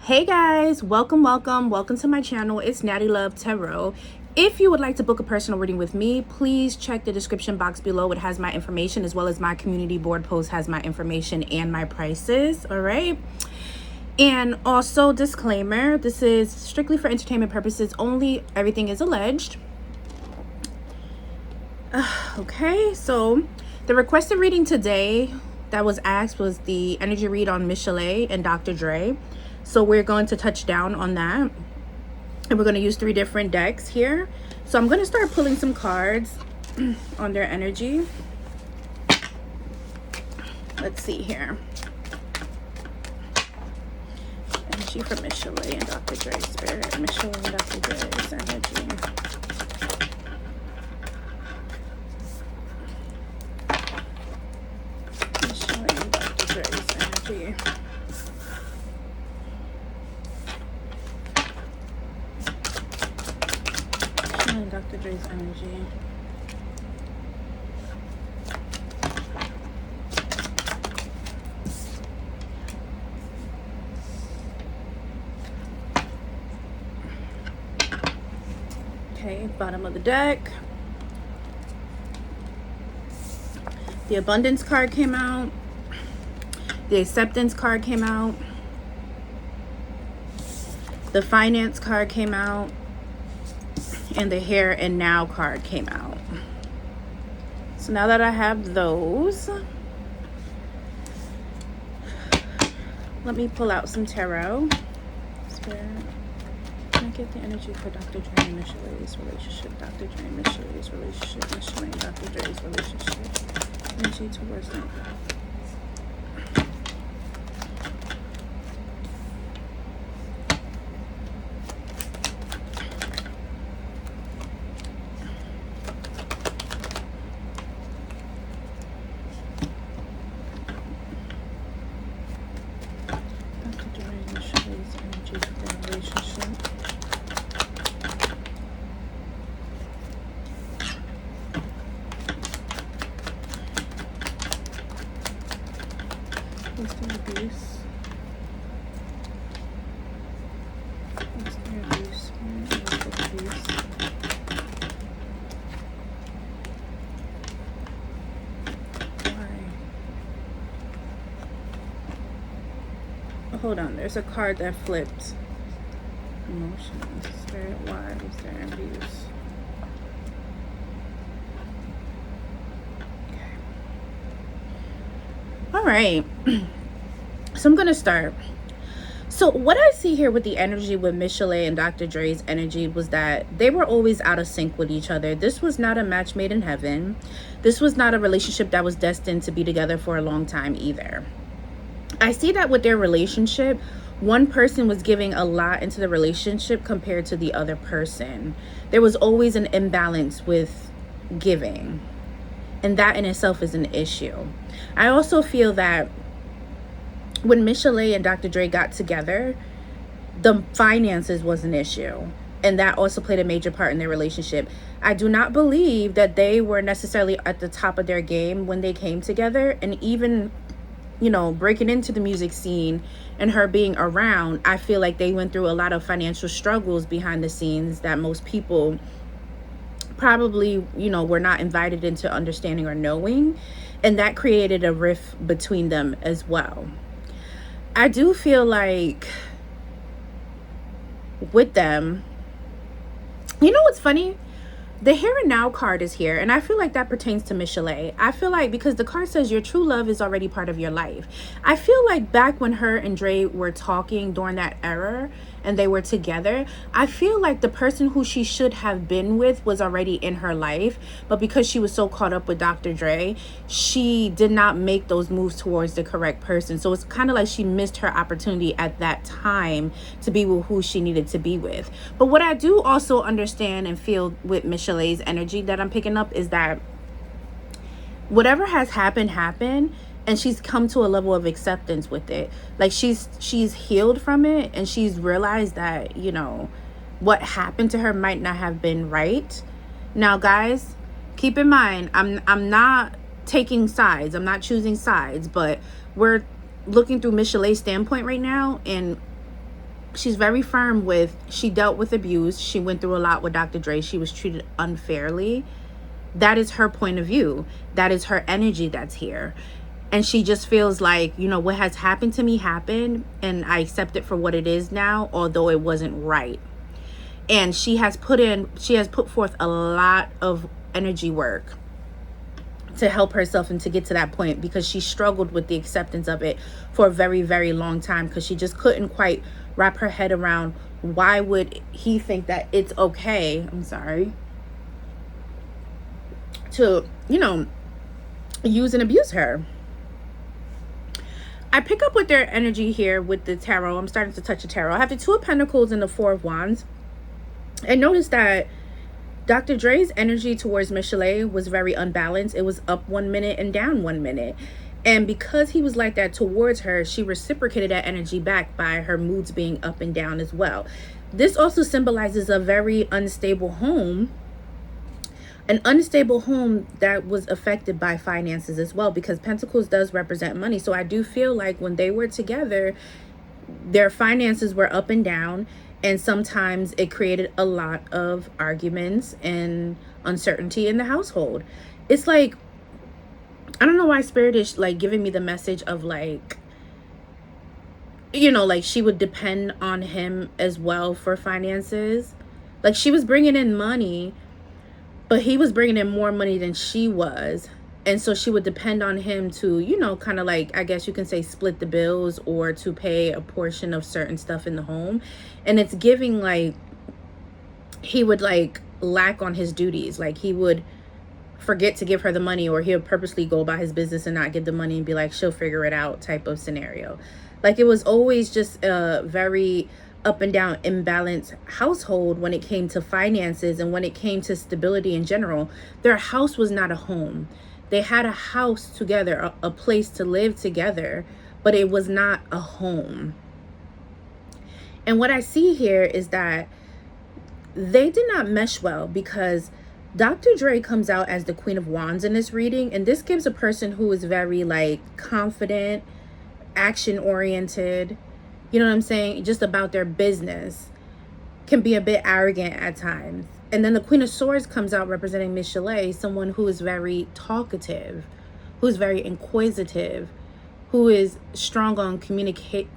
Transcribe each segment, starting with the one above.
Hey guys, welcome to my channel. It's Natiluv Tarot. If you would like to book a personal reading with me, please check the description box below. It has my information as well as my community board post has my information and my prices. All right. And also, disclaimer, this is strictly for entertainment purposes only. Everything is alleged. Okay, so the requested reading today that was asked was the energy read on Michel'le and Dr. Dre. So we're going to touch down on that. And we're going to use 3 different decks here. So I'm going to start pulling some cards on their energy. Let's see here. Energy for Michel'le and Dr. Dre. Spirit, Michel'le and Dr. Dre's energy. Michel'le and Dr. Dre's energy. Dr. Dre's energy. Okay, bottom of the deck. The abundance card came out. The acceptance card came out. The finance card came out. And the here and now card came out. So now that I have those, let me pull out some tarot. Spirit, can I get the energy for Dr. Dre and Michel'le's relationship? Dr. Dre and Michel'le's relationship. Michel'le and Dr. Dre's relationship. Energy towards them. What's the abuse? What's the abuse? What's the abuse? Why? Oh, hold on, there's a card that flipped. Emotions. Spirit, why was there abuse? All right, so I'm gonna start. So what I see here with the energy with Michel'le and Dr. Dre's energy was that they were always out of sync with each other. This was not a match made in heaven. This was not a relationship that was destined to be together for a long time either. I see that with their relationship, one person was giving a lot into the relationship compared to the other person. There was always an imbalance with giving. And that in itself is an issue. I also feel that when Michel'le and Dr. Dre got together, the finances was an issue. And that also played a major part in their relationship. I do not believe that they were necessarily at the top of their game when they came together. And even, you know, breaking into the music scene and her being around, I feel like they went through a lot of financial struggles behind the scenes that most people probably, you know, were not invited into understanding or knowing, and that created a rift between them as well. I do feel like with them, you know what's funny? The here and now card is here, and I feel like that pertains to Michel'le. I feel like because the card says your true love is already part of your life. I feel like back when her and Dre were talking during that era and they were together, I feel like the person who she should have been with was already in her life, but because she was so caught up with Dr. Dre, she did not make those moves towards the correct person. So it's kind of like she missed her opportunity at that time to be with who she needed to be with. But what I do also understand and feel with Michel'le's energy that I'm picking up is that whatever has happened, and she's come to a level of acceptance with it. Like she's healed from it, and she's realized that, you know, what happened to her might not have been right. Now guys, keep in mind, I'm not taking sides, I'm not choosing sides, but we're looking through Michel'le's standpoint right now, and She's very firm with, she dealt with abuse. She went through a lot with Dr. Dre. She was treated unfairly. That is her point of view. That is her energy that's here. And she just feels like, you know, what has happened to me happened, and I accept it for what it is now, although it wasn't right. And she has put forth a lot of energy work to help herself and to get to that point, because she struggled with the acceptance of it for a very, very long time, because she just couldn't quite wrap her head around, why would he think that it's okay, I'm sorry, to, you know, use and abuse her. I pick up with their energy here with the tarot. I'm starting to touch the tarot. I have the Two of Pentacles and the Four of Wands. And notice that Dr. Dre's energy towards Michel'le was very unbalanced. It was up 1 minute and down 1 minute. And because he was like that towards her, she reciprocated that energy back by her moods being up and down as well. This also symbolizes a very unstable home. An unstable home that was affected by finances as well, because Pentacles does represent money. So I do feel like when they were together, their finances were up and down. And sometimes it created a lot of arguments and uncertainty in the household. It's like, I don't know why Spirit is like giving me the message of like, you know, like she would depend on him as well for finances. Like she was bringing in money, but he was bringing in more money than she was. And so she would depend on him to, you know, kind of like, I guess you can say split the bills or to pay a portion of certain stuff in the home. And it's giving like he would like lack on his duties. Like he would forget to give her the money, or he'll purposely go about his business and not get the money and be like, she'll figure it out type of scenario. Like it was always just a very up and down imbalanced household when it came to finances and when it came to stability in general. Their house was not a home. They had a house together, a place to live together, but it was not a home. And what I see here is that they did not mesh well, because Dr. Dre comes out as the Queen of Wands in this reading. And this gives a person who is very like confident, action oriented, you know what I'm saying, just about their business, can be a bit arrogant at times. And then the Queen of Swords comes out representing Michel'le, someone who is very talkative, who's very inquisitive, who is strong on communication,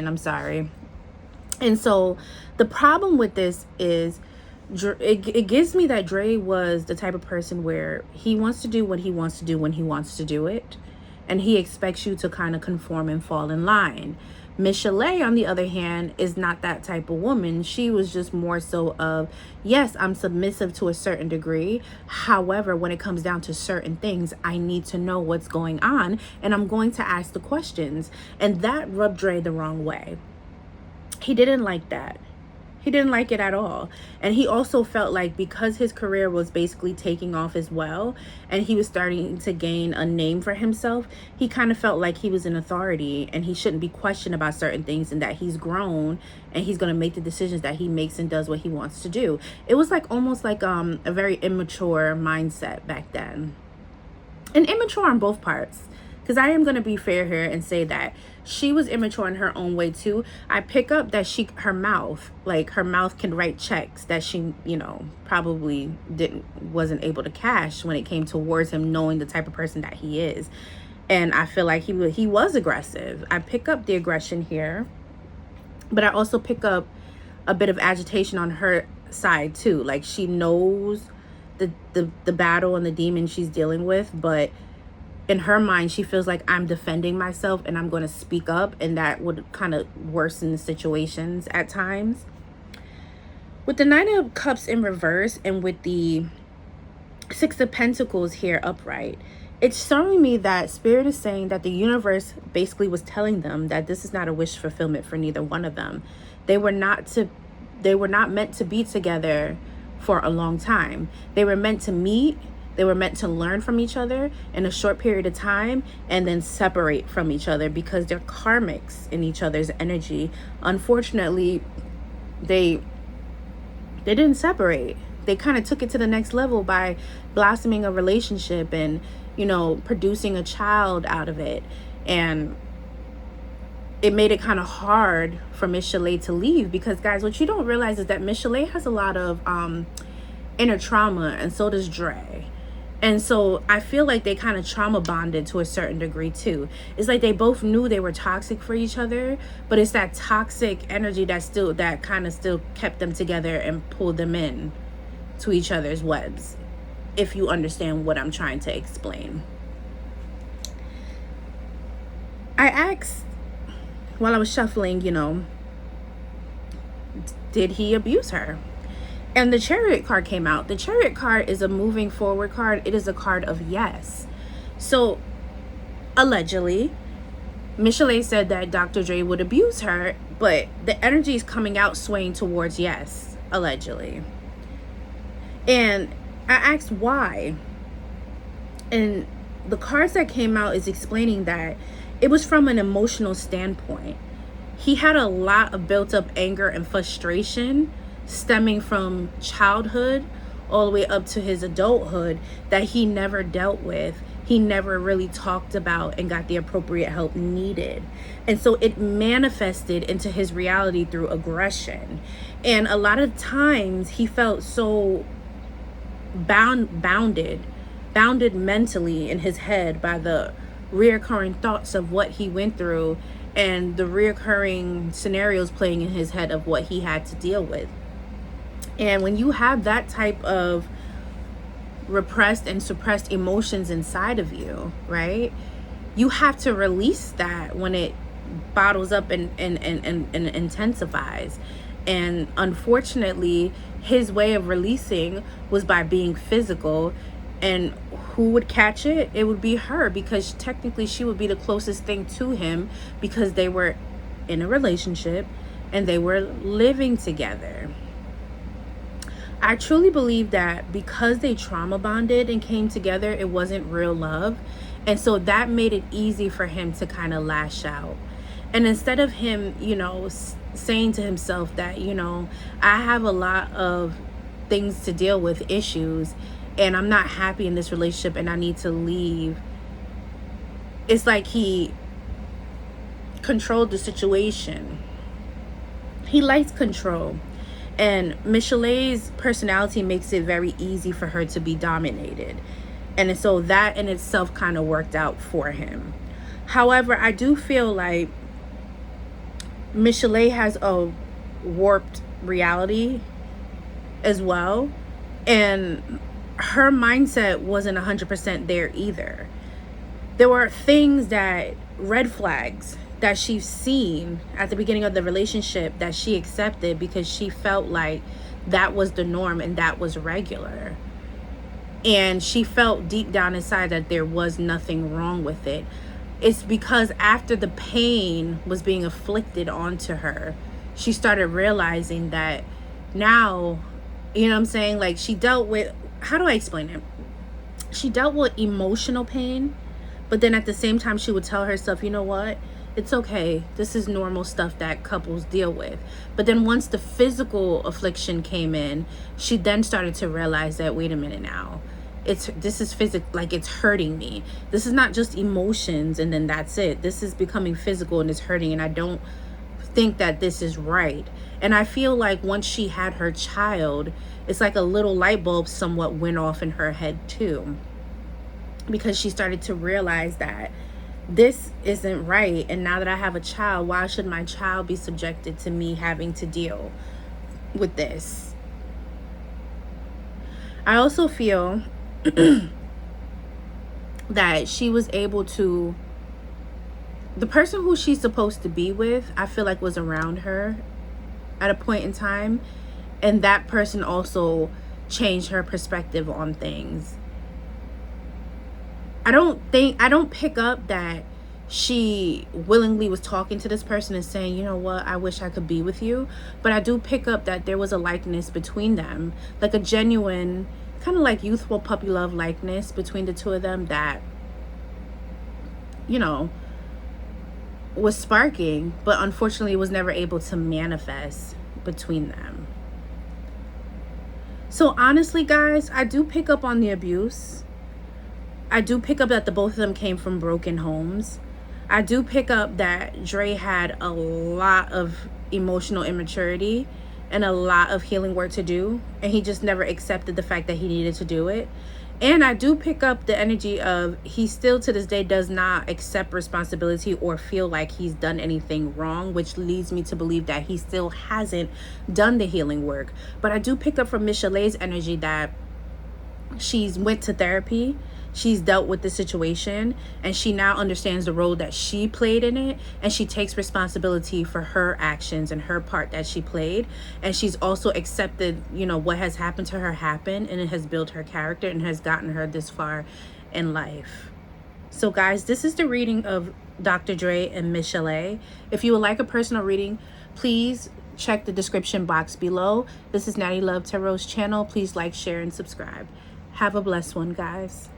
I'm sorry. And so the problem with this is it gives me that Dre was the type of person where he wants to do what he wants to do when he wants to do it. And he expects you to kind of conform and fall in line. Michel'le, on the other hand, is not that type of woman. She was just more so of, yes, I'm submissive to a certain degree. However, when it comes down to certain things, I need to know what's going on, and I'm going to ask the questions. And that rubbed Dre the wrong way. He didn't like that. He didn't like it at all. And he also felt like because his career was basically taking off as well, and he was starting to gain a name for himself, he kind of felt like he was an authority and he shouldn't be questioned about certain things, and that he's grown and he's going to make the decisions that he makes and does what he wants to do. It was like almost like a very immature mindset back then. And immature on both parts. Because I am going to be fair here and say that she was immature in her own way too. I pick up that her mouth can write checks that she, you know, probably wasn't able to cash when it came towards him, knowing the type of person that he is. And I feel like he was aggressive. I pick up the aggression here, but I also pick up a bit of agitation on her side too. Like she knows the battle and the demon she's dealing with, but in her mind, she feels like I'm defending myself and I'm going to speak up, and that would kind of worsen the situations at times. With the Nine of Cups in reverse and with the Six of Pentacles here upright, it's showing me that Spirit is saying that the universe basically was telling them that this is not a wish fulfillment for neither one of them. They were not meant to be together for a long time. They were meant to meet. They were meant to learn from each other in a short period of time and then separate from each other, because they're karmics in each other's energy. Unfortunately, they didn't separate. They kind of took it to the next level by blossoming a relationship and, you know, producing a child out of it. And it made it kind of hard for Michel'le to leave, because guys, what you don't realize is that Michel'le has a lot of inner trauma, and so does Dre. And so I feel like they kind of trauma bonded to a certain degree too. It's like they both knew they were toxic for each other, but it's that toxic energy that kind of still kept them together and pulled them in to each other's webs, if you understand what I'm trying to explain. I asked while I was shuffling, did he abuse her? And the Chariot card came out. The Chariot card is a moving forward card. It is a card of yes. So allegedly, Michel'le said that Dr. Dre would abuse her, but the energy is coming out swaying towards yes, allegedly. And I asked why. And the cards that came out is explaining that it was from an emotional standpoint. He had a lot of built up anger and frustration stemming from childhood all the way up to his adulthood that he never dealt with. He never really talked about and got the appropriate help needed. And so it manifested into his reality through aggression. And a lot of times he felt so bounded mentally in his head by the reoccurring thoughts of what he went through and the reoccurring scenarios playing in his head of what he had to deal with. And when you have that type of repressed and suppressed emotions inside of you, right, you have to release that when it bottles up and intensifies. And unfortunately, his way of releasing was by being physical. And who would catch it? It would be her, because technically she would be the closest thing to him, because they were in a relationship and they were living together. I truly believe that because they trauma bonded and came together, it wasn't real love. And so that made it easy for him to kind of lash out. And instead of him, saying to himself that, I have a lot of things to deal with, issues, and I'm not happy in this relationship and I need to leave, it's like he controlled the situation. He likes control. And Michel'le's personality makes it very easy for her to be dominated. And so that in itself kind of worked out for him. However, I do feel like Michel'le has a warped reality as well. And her mindset wasn't 100% there either. There were things that, red flags, that she's seen at the beginning of the relationship that she accepted because she felt like that was the norm and that was regular. And she felt deep down inside that there was nothing wrong with it. It's because after the pain was being afflicted onto her, she started realizing that now, like she dealt with, how do I explain it? She dealt with emotional pain, but then at the same time she would tell herself, you know what? It's okay. This is normal stuff that couples deal with. But then once the physical affliction came in, she then started to realize that, wait a minute now. This is physical, like it's hurting me. This is not just emotions and then that's it. This is becoming physical and it's hurting, and I don't think that this is right. And I feel like once she had her child, it's like a little light bulb somewhat went off in her head too, because she started to realize that this isn't right. And now that I have a child, why should my child be subjected to me having to deal with this? I also feel that she was able to, the person who she's supposed to be with, I feel like was around her at a point in time, and that person also changed her perspective on things. I don't pick up that she willingly was talking to this person and saying, you know what, I wish I could be with you. But I do pick up that there was a likeness between them, like a genuine kind of like youthful puppy love likeness between the two of them that, was sparking, but unfortunately was never able to manifest between them. So honestly, guys, I do pick up on the abuse. I do pick up that the both of them came from broken homes. I do pick up that Dre had a lot of emotional immaturity and a lot of healing work to do, and he just never accepted the fact that he needed to do it. And I do pick up the energy of he still to this day does not accept responsibility or feel like he's done anything wrong, which leads me to believe that he still hasn't done the healing work. But I do pick up from Michel'le's energy that she's went to therapy, she's dealt with the situation, and she now understands the role that she played in it, and she takes responsibility for her actions and her part that she played. And she's also accepted, you know, what has happened to her happened, and it has built her character and has gotten her this far in life. So guys, this is the reading of Dr. Dre and Michel'le. If you would like a personal reading, please check the description box below. This is Natiluv Tarot's channel. Please like, share, and subscribe. Have a blessed one, guys.